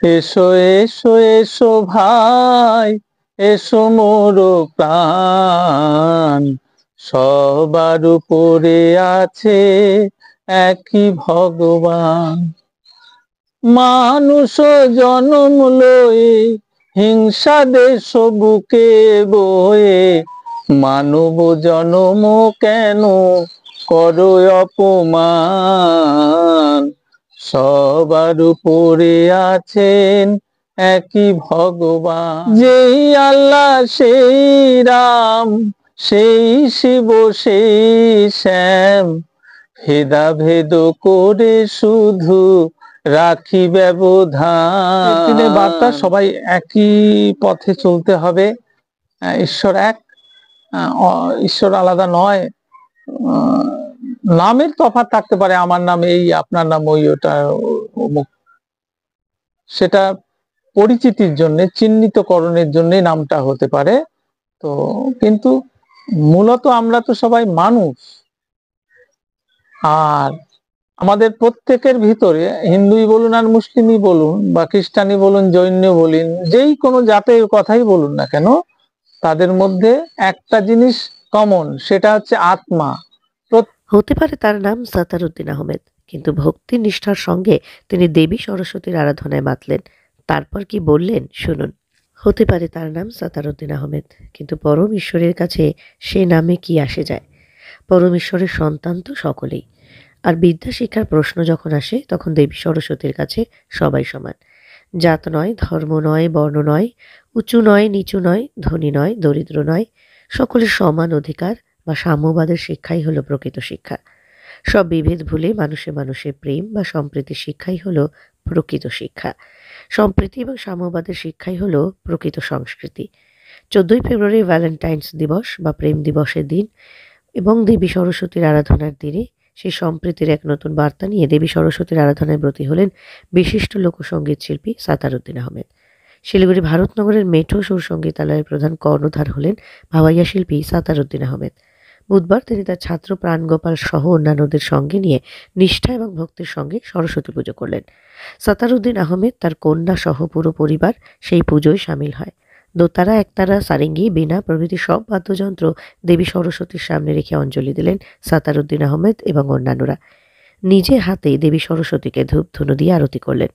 এসো এসো এসো ভাই, এসো মোর প্রাণ, সবার উপরে আছে একই ভগবান। মানুষ জনম লয়ে হিংসা দেশ বুকে বয়ে, মানব জনম কেন করো অপমান। সবার উপরে আছেন একই ভগবান। যেই আল্লাহ সেই রাম, সেই শিব সেই শ্যাম, ভেদাভেদ করে শুধু রাখি ব্যবধান। দিনের বার্তা সবাই একই পথে চলতে হবে। ঈশ্বর এক, ঈশ্বর আলাদা নয়। নামের তফাৎ থাকতে পারে, আমার নাম এই, আপনার নাম ওই, ওটা অমুক, সেটা পরিচিতির জন্য, চিহ্নিতকরণের জন্য নামটা হতে পারে। তো কিন্তু মূলত আমরা তো সবাই মানুষ। আর আমাদের প্রত্যেকের ভিতরে, হিন্দুই বলুন আর মুসলিমই বলুন বা খ্রিস্টানই বলুন জৈন বলুন, যেই কোনো জাতের কথাই বলুন না কেন, তাদের মধ্যে একটা জিনিস কমন, সেটা হচ্ছে আত্মা। হতে পারে তার নাম সাতারউদ্দিন আহমেদ, কিন্তু ভক্তি নিষ্ঠার সঙ্গে তিনি দেবী সরস্বতীর আরাধনায় মাতলেন। তারপর কি বললেন শুনুন। হতে পারে তার নাম সাতারউদ্দিন আহমেদ, কিন্তু পরম ঈশ্বরের কাছে সে নামে কি আসে যায়? পরম ঈশ্বরের সন্তান তো সকলেই। আর বিদ্যা শিক্ষার প্রশ্ন যখন আসে, তখন দেবী সরস্বতীর কাছে সবাই সমান। জাত নয়, ধর্ম নয়, বর্ণ নয়, উঁচু নয়, নিচু নয়, ধনী নয়, দরিদ্র নয়, সকলের সমান অধিকার বা সাম্যবাদের শিক্ষাই হলো প্রকৃত শিক্ষা। সব বিভেদ ভুলে মানুষে মানুষে প্রেম বা সম্প্রীতির শিক্ষাই হলো প্রকৃত শিক্ষা। সম্প্রীতি এবং সাম্যবাদের শিক্ষাই হলো প্রকৃত সংস্কৃতি। 14ই ফেব্রুয়ারি ভ্যালেন্টাইন্স দিবস বা প্রেম দিবসের দিন এবং দেবী সরস্বতীর আরাধনার দিনে সেই সম্প্রীতির এক নতুন বার্তা নিয়ে দেবী সরস্বতীর আরাধনায় ব্রতী হলেন বিশিষ্ট লোকসঙ্গীত শিল্পী সাতারউদ্দিন আহমেদ। শিলিগুড়ি ভারতনগরের মেঠো সুর সঙ্গীতালয়ের প্রধান কর্ণধার হলেন ভাওয়াইয়া শিল্পী সাতারউদ্দিন আহমেদ। বুধবার তিনি তার ছাত্র প্রাণগোপাল সহ অন্যান্যদের সঙ্গে নিয়ে নিষ্ঠা এবং ভক্তির সঙ্গে সরস্বতী পুজো করলেন। সাতারউদ্দিন আহমেদ তার কন্যা সহ পুরো পরিবার সেই পুজোয় সামিল হয়। দোতারা, একতারা, সারেঙ্গি, বীণা প্রভৃতি সব বাদ্যযন্ত্র দেবী সরস্বতীর সামনে রেখে অঞ্জলি দিলেন সাতারউদ্দিন আহমেদ এবং অন্যান্যরা। নিজে হাতে দেবী সরস্বতীকে ধূপ ধুনো দিয়ে আরতি করলেন।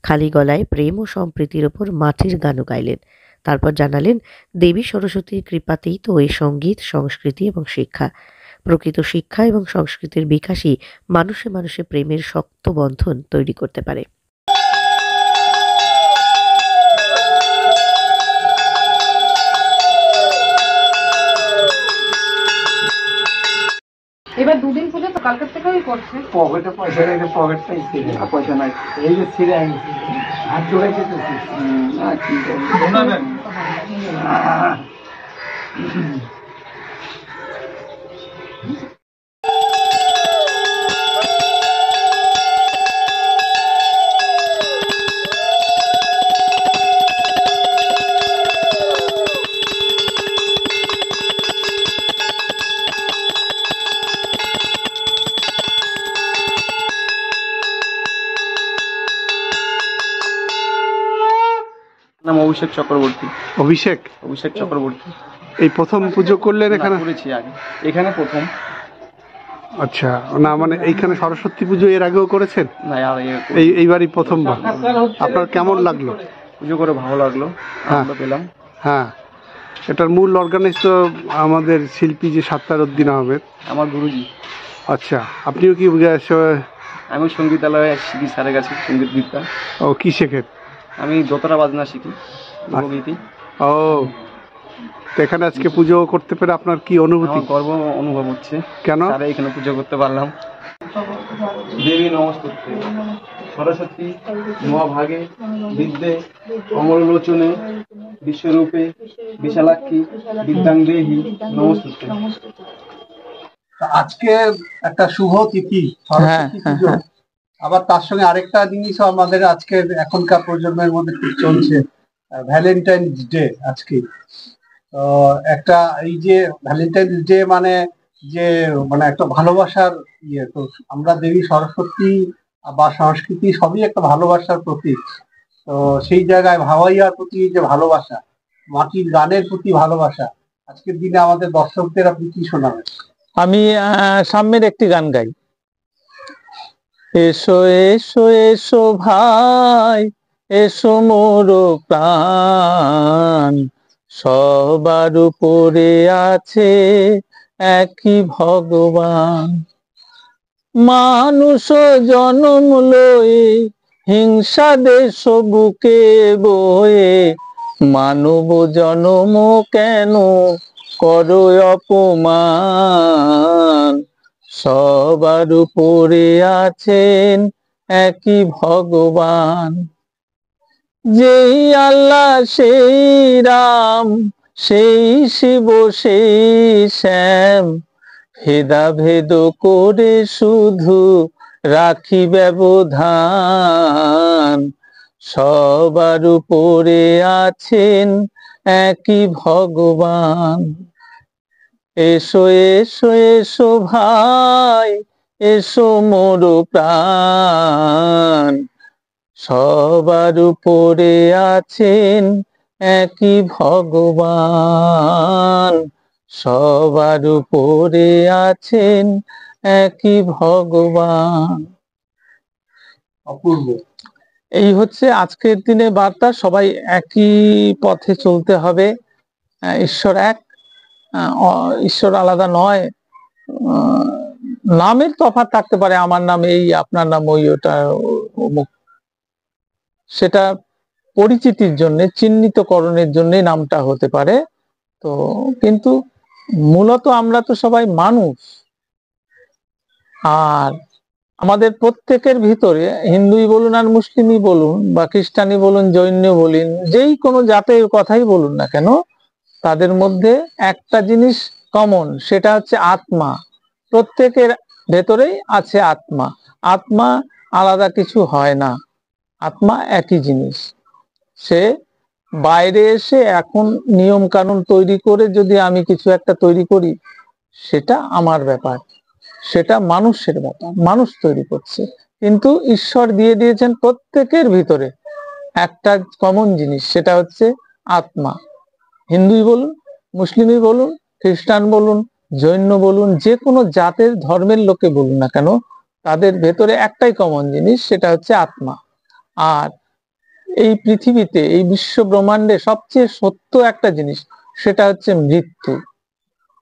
খালি গলায় প্রেম ও সম্প্রীতির ওপর মাটির গানও গাইলেন। তারপর জানালেন, দেবী সরস্বতীর কৃপাতেই তো এই সঙ্গীত, সংস্কৃতি এবং শিক্ষা। প্রকৃত শিক্ষা এবং সংস্কৃতির বিকাশই মানুষে মানুষে প্রেমের শক্ত বন্ধন তৈরি করতে পারে। এবার দুদিন পুজো তো কালকের থেকেই করছে। পকেটে পয়সা রেখে পকেটটাই ছিঁড়ে, পয়সা নাই, এই যে ছিঁড়ে আনছি, হাত জোড়াই যেতেছি। নাম অভিষেক চক্রবর্তী। অভিষেক অভিষেক চক্রবর্তী। এই প্রথম পুজো করলেন এখানে? করেছি আগে, এখানে প্রথম। আচ্ছা, না মানে এইখানে সরস্বতী পুজো এর আগেও করেছেন? না, আর এইবারই প্রথমবার। আপনার কেমন লাগলো? পুজো করে ভালো লাগলো, আনন্দ পেলাম। হ্যাঁ, এটার মূল অর্গানাইজ তো আমাদের শিল্পী যে সাত্তারউদ্দিন আহমেদ, আমার গুরুজি। আচ্ছা, আপনিও কি? আমি সঙ্গীতালয়ে শিখি, স্যারের কাছে সঙ্গীত বিদ্যা। ও, কি শেখেন? আমি দোতারা বাজনা শিখি, লোকগীতি। ও, তো এখানে আজকে পুজো করতে পেরে আপনার কি অনুভূতি? গর্ব অনুভব হচ্ছে। কেন? স্যারে এখানে পুজো করতে পারলাম। দেবী নমস্কার। সরস্বতী মহাভাগে বিদ্যে কমললোচনে বিশ্বরূপে বিশালাক্ষী বিদ্যাং দেহি নমস্তুতে। আজকে একটা শুভ তিথি, সরস্বতী পুজো। আবার তার সঙ্গে আরেকটা জিনিসও আমাদের আজকের এখনকার প্রজন্মের মধ্যে খুব চলছে, ভ্যালেন্টাইন্স ডে আজকে। তো একটা এই যে ভ্যালেন্টাইন্স ডে মানে যে মানে একটা ভালোবাসার ইয়ে, তো আমরা দেবী সরস্বতী বা সংস্কৃতি সবই একটা ভালোবাসার প্রতীক। তো সেই জায়গায় ভাওয়াইয়ার প্রতি যে ভালোবাসা, মাটির গানের প্রতি ভালোবাসা, আজকের দিনে আমাদের দর্শকদের আপনি কি শোনাবেন? আমি সাম্যের একটি গান গাই। এসো এসো এসো ভাই, এসো মোর প্রাণ, সবার উপরে আছে একই ভগবান। মানুষ জন্ম লয়ে হিংসা দেশ বুকে বয়ে, মানব জন্ম কেন করো অপমান। সবার উপরে আছেন একই ভগবান। যেই আল্লাহ সেই রাম, সেই শিব সেই শ্যাম, ভেদাভেদ করে শুধু রাখি ব্যবধান। সবার উপরে আছেন একই ভগবান। এসো এসো এসো ভাই, এসো মোর প্রাণ, সবার উপরে আছেন একই ভগবান। সবার উপরে আছেন একই ভগবান। অপূর্ব। এই হচ্ছে আজকের দিনে বার্তা। সবাই একই পথে চলতে হবে। ঈশ্বর এক, ঈশ্বর আলাদা নয়। নামের তফাৎ থাকতে পারে, আমার নাম এই, আপনার নাম ওই, ওটা অমুক, সেটা পরিচিতির জন্য, চিহ্নিতকরণের জন্য নামটা হতে পারে। তো কিন্তু মূলত আমরা তো সবাই মানুষ। আর আমাদের প্রত্যেকের ভিতরে, হিন্দুই বলুন আর মুসলিমই বলুন বা খ্রিস্টানই বলুন, জৈন বলুন, যেই কোনো জাতের কথাই বলুন না কেন, তাদের মধ্যে একটা জিনিস কমন, সেটা হচ্ছে আত্মা। প্রত্যেকের ভেতরেই আছে আত্মা। আত্মা আলাদা কিছু হয় না, আত্মা একই জিনিস। সে বাইরে এসে এখন নিয়ম কানুন তৈরি করে যদি আমি কিছু একটা তৈরি করি, সেটা আমার ব্যাপার, সেটা মানুষের ব্যাপার, মানুষ তৈরি করছে। কিন্তু ঈশ্বর দিয়ে দিয়েছেন প্রত্যেকের ভিতরে একটা কমন জিনিস, সেটা হচ্ছে আত্মা। হিন্দুই বলুন, মুসলিমই বলুন, খ্রিস্টান বলুন, জৈন বলুন, যে কোনো জাতের ধর্মের লোকে বলুন না কেন, তাদের ভেতরে একটাই কমন জিনিস, সেটা হচ্ছে আত্মা। আর এই পৃথিবীতে, এই বিশ্ব ব্রহ্মাণ্ডে সবচেয়ে সত্য একটা জিনিস, সেটা হচ্ছে মৃত্যু।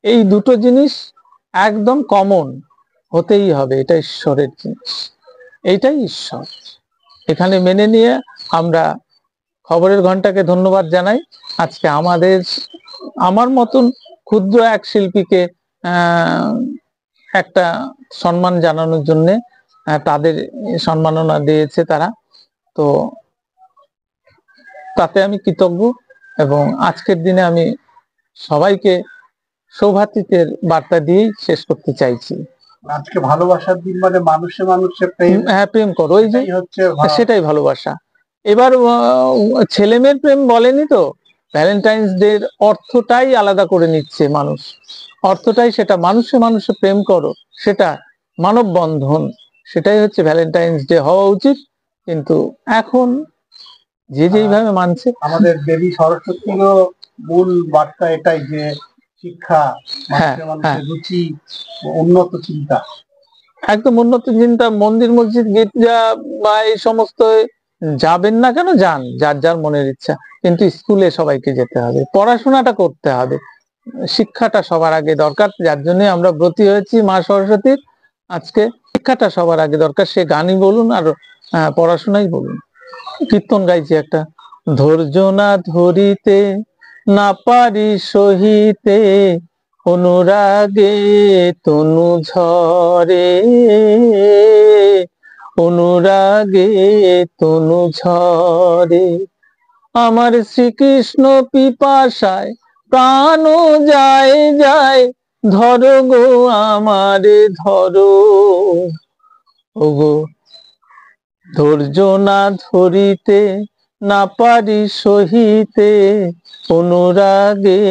এই দুটো জিনিস একদম কমন হতেই হবে, এটা ঈশ্বরের জিনিস, এইটাই ঈশ্বর। এখানে মেনে নিয়ে আমরা খবরের ঘন্টাকে ধন্যবাদ জানাই। আজকে আমার মতন ক্ষুদ্র এক শিল্পীকে একটা সম্মান জানানোর জন্য তাদের সম্মাননা দিয়েছে তারা, তো তাতে আমি কৃতজ্ঞ। এবং আজকের দিনে আমি সবাইকে সৌভাতৃত্বের বার্তা দিয়েই শেষ করতে চাইছি। আজকে ভালোবাসার দিন, মানে মানুষে মানুষে প্রেম। হ্যাঁ, প্রেম করো, ওই যে হচ্ছে সেটাই ভালোবাসা। এবার ছেলে মেয়ের প্রেম বলেনি তো, ভ্যালেন্টাইন্স ডে অর্থটাই আলাদা করে নিচ্ছে মানুষ। অর্থটাই সেটা, মানুষে মানুষে প্রেম করো, সেটা মানববন্ধন, সেটাই হচ্ছে ভ্যালেন্টাইন্স ডে হওয়া উচিত। কিন্তু এখন যে যেইভাবে মানছে। আমাদের দেবী সরস্বতীরও মূল বার্তা এটাই যে শিক্ষা, মানুষের রুচি, উন্নত চিন্তা। একদম উন্নত চিন্তা। মন্দির মসজিদ গির্জা বা এই সমস্ত যাবেন না কেন, যান, যার যার মনের ইচ্ছা, কিন্তু স্কুলে সবাইকে যেতে হবে, পড়াশোনাটা করতে হবে, শিক্ষাটা সবার আগে দরকার। যার জন্য আমরা ব্রতী হয়েছি মা সরস্বতীর। আজকে শিক্ষাটা সবার আগে দরকার, সে গানই বলুন আর পড়াশোনাই বলুন। কীর্তন গাইছি একটা, ধৈর্য না ধরিতে না পারি সহিতে, অনুরাগে তনু ঝরে, অনুরাগে তনু ঝরে, আমার শ্রীকৃষ্ণ পিপাসায় প্রাণ যায় যায়, ধরো গো আমারে ধরো। ওগো ধৈর্য না ধরিতে না পারি সহিতে, অনুরাগে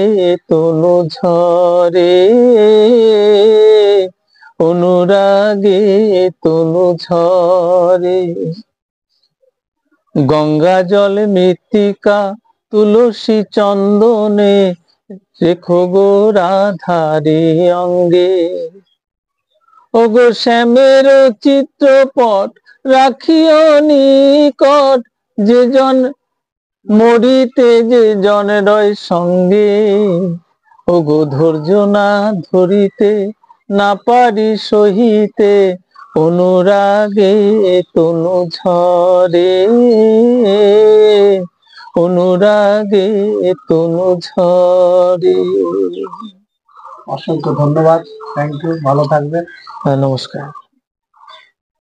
তনু ঝরে, অনুরাগে তনু ঝরে। গঙ্গা জল মৃত্তিকা তুলসী চন্দনে রেখো গো রাধারে অঙ্গে। ওগো শ্যামের চিত্রপট রাখিও নিকট, যে জন মরিতে যে জন রয় সঙ্গে। ওগো ধৈর্য না ধরিতে না পারি সহিতে, অনুরাগে তনু ঝরে, অনুরাগে তনু ঝরে। অসংখ্য ধন্যবাদ, থ্যাংক ইউ, ভালো থাকবে। নমস্কার।